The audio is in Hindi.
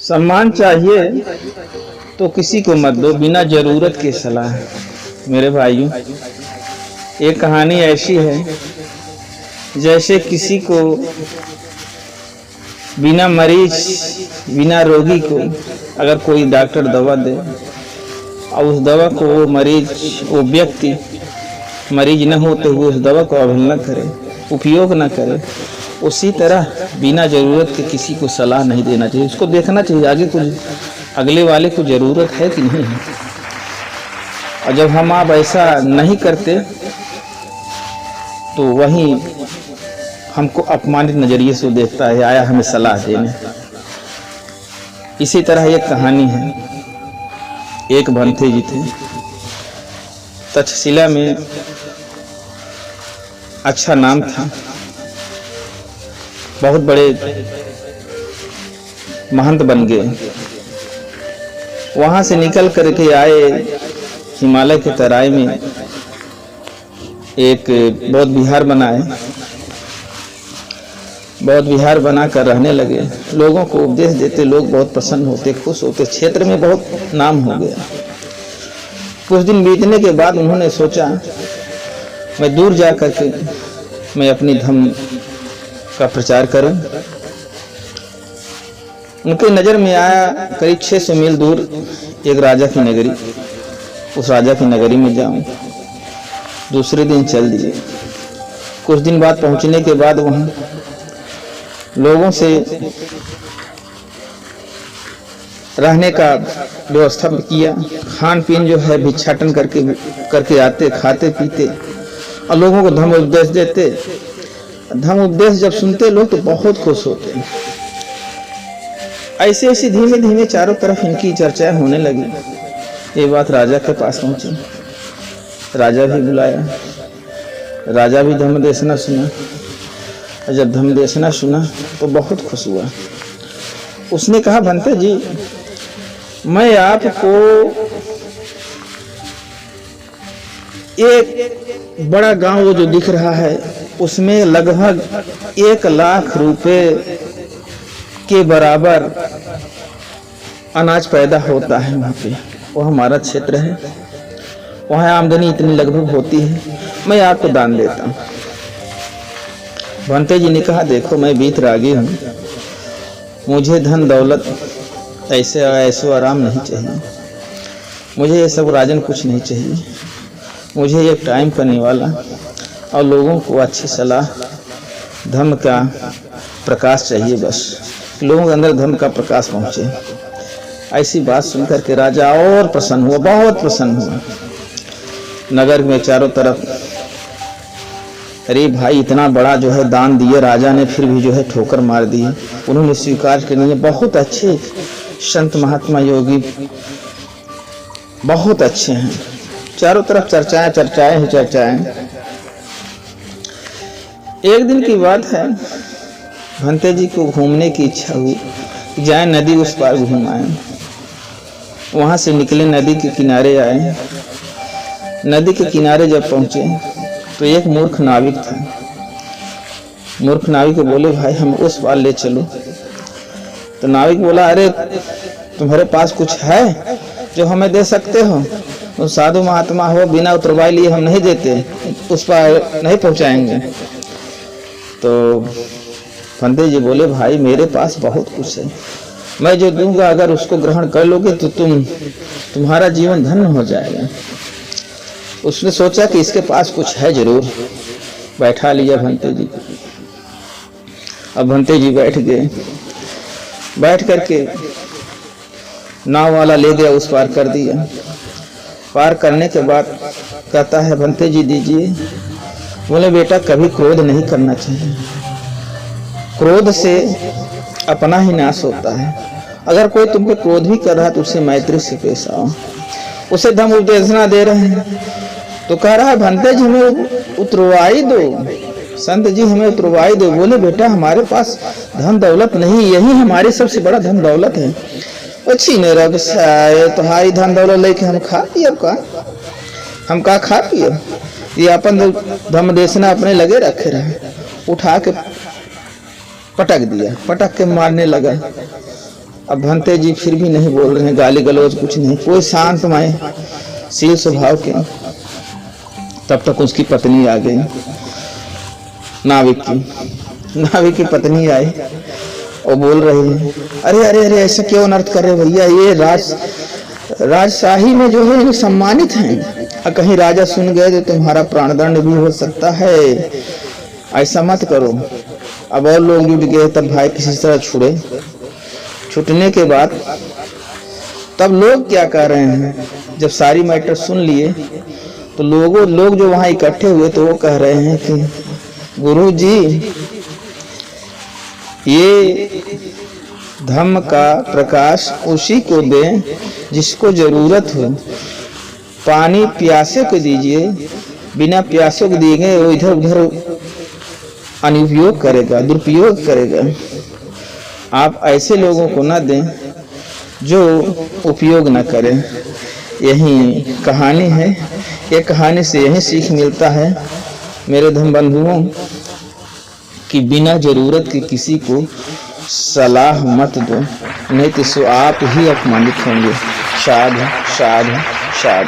सम्मान चाहिए तो किसी को मत दो बिना जरूरत के सलाह। मेरे भाइयों, एक कहानी ऐसी है जैसे किसी को बिना मरीज बिना रोगी को अगर कोई डॉक्टर दवा दे और उस दवा को वो मरीज वो व्यक्ति मरीज न होते हुए उस दवा को अवहेलना करे, उपयोग न करे, उसी तरह बिना ज़रूरत के किसी को सलाह नहीं देना चाहिए। उसको देखना चाहिए आगे कुछ अगले वाले को ज़रूरत है कि नहीं है। और जब हम आप ऐसा नहीं करते तो वहीं हमको अपमानित नज़रिए से देखता है, आया हमें सलाह देने। इसी तरह एक कहानी है। एक भंते जी थे, तक्षशिला में अच्छा नाम था, बहुत बड़े महंत बन गए। वहां से निकल करके आए हिमालय के तराई में एक बौद्ध विहार बनाए। बौद्ध विहार बनाकर रहने लगे, लोगों को उपदेश देते, लोग बहुत प्रसन्न होते, खुश होते, क्षेत्र में बहुत नाम हो गया। कुछ दिन बीतने के बाद उन्होंने सोचा मैं दूर जा करके मैं अपनी धर्म का प्रचार करूं। उनके नज़र में आया करीब 600 मील दूर एक राजा की नगरी, उस राजा की नगरी में जाऊं। दूसरे दिन चल दिए। कुछ दिन बाद पहुंचने के बाद वहां लोगों से रहने का व्यवस्था किया। खान पीन जो है भिक्षाटन करके आते, खाते पीते और लोगों को धर्म उपदेश देते। धर्म उपदेश जब सुनते लोग तो बहुत खुश होते। ऐसे ऐसे धीमे धीमे चारों तरफ इनकी चर्चाएं होने लगी। ये बात राजा के पास पहुंची। राजा भी बुलाया, राजा भी धर्म देशना सुना। और जब धर्म देशना सुना तो बहुत खुश हुआ। उसने कहा, भंते जी, मैं आपको एक बड़ा गांव वो जो दिख रहा है उसमें लगभग 1 लाख रुपए के बराबर अनाज पैदा होता है। वहाँ पे वो हमारा क्षेत्र है, वहाँ आमदनी इतनी लगभग होती है, मैं आपको दान देता हूँ। भंते जी ने कहा, देखो मैं वीतरागी हूँ, मुझे धन दौलत ऐसे आराम नहीं चाहिए, मुझे ये सब राजन कुछ नहीं चाहिए। मुझे एक टाइम करने वाला और लोगों को अच्छी सलाह, धर्म का प्रकाश चाहिए, बस लोगों के अंदर धर्म का प्रकाश पहुँचे। ऐसी बात सुनकर के राजा और प्रसन्न हुआ, बहुत प्रसन्न हुआ। नगर में चारों तरफ, अरे भाई इतना बड़ा जो है दान दिए राजा ने, फिर भी जो है ठोकर मार दी। उन्होंने स्वीकार कर लिया। बहुत अच्छे संत महात्मा योगी बहुत अच्छे हैं। चारों तरफ चर्चाएं चर्चाएं ही चर्चाएं। एक दिन की बात है, भंते जी को घूमने की इच्छा हुई, जाए नदी उस पार घूम आए। वहां से निकले, नदी के किनारे आए। नदी के किनारे जब पहुंचे तो एक मूर्ख नाविक था। मूर्ख नाविक को बोले, भाई हम उस पार ले चलो। तो नाविक बोला, अरे तुम्हारे पास कुछ है जो हमें दे सकते हो? तो साधु महात्मा हो, बिना उतरवाए लिए हम नहीं देते, उस पार नहीं पहुंचाएंगे। तो भंते जी बोले, भाई मेरे पास बहुत कुछ है, मैं जो दूंगा अगर उसको ग्रहण कर लोगे तो तुम्हारा जीवन धन्य हो जाएगा। उसने सोचा कि इसके पास कुछ है जरूर, बैठा लिया भंते जी। अब भंते जी बैठ गए। बैठ करके नाव वाला ले गया, उस पार कर दिया। पार करने के बाद कहता है, भंते जी दीजिए। बोले, बेटा कभी क्रोध नहीं करना चाहिए, क्रोध से अपना ही नाश होता है। अगर कोई तुम पे क्रोध भी कर रहा है तो उससे मैत्री से पेश आओ। उसे धर्म उपदेशना दे रहे हैं तो कह रहा है, भंते जी हमें उतरवाई दो, संत जी हमें उतरवाई दो। बोले, बेटा हमारे पास धन दौलत नहीं, यही हमारी सबसे बड़ा धन दौलत है। अच्छी ने रब से तुम्हारी धन दौलत लेके हम खा पिए का? हम का खा पिए? ये अपन धर्म देशना अपने लगे रखे रहे। उठा के पटक दिया, पटक के मारने लगा। अब भंते जी फिर भी नहीं बोल रहे हैं, गाली गलौज कुछ नहीं, कोई शांतमय शील स्वभाव के। तब तक उसकी पत्नी आ गई, नाविक की पत्नी आई और बोल रही है, अरे अरे अरे ऐसा क्यों अनर्थ कर रहे भैया, ये राजशाही में जो है सम्मानित हैं, कहीं राजा सुन गए तो तुम्हारा प्राणदंड भी हो सकता है, ऐसा मत करो। अब और लोग जुट गए, तब भाई किसी तरह छुड़े। छूटने के बाद तब लोग क्या कह रहे हैं, जब सारी मैटर सुन लिए तो लोग जो वहां इकट्ठे हुए तो वो कह रहे हैं कि गुरु जी ये धम्म का प्रकाश उसी को दें जिसको जरूरत हो, पानी प्यासे को दीजिए, बिना प्यासों को दिए वो इधर उधर अनुपयोग करेगा, दुरुपयोग करेगा। आप ऐसे लोगों को न दें जो उपयोग न करें। यही कहानी है। ये कहानी से यही सीख मिलता है मेरे धर्म बंधुओं कि बिना जरूरत के किसी को सलाह मत दो, नहीं तो आप ही अपमानित होंगे। साध साध साध।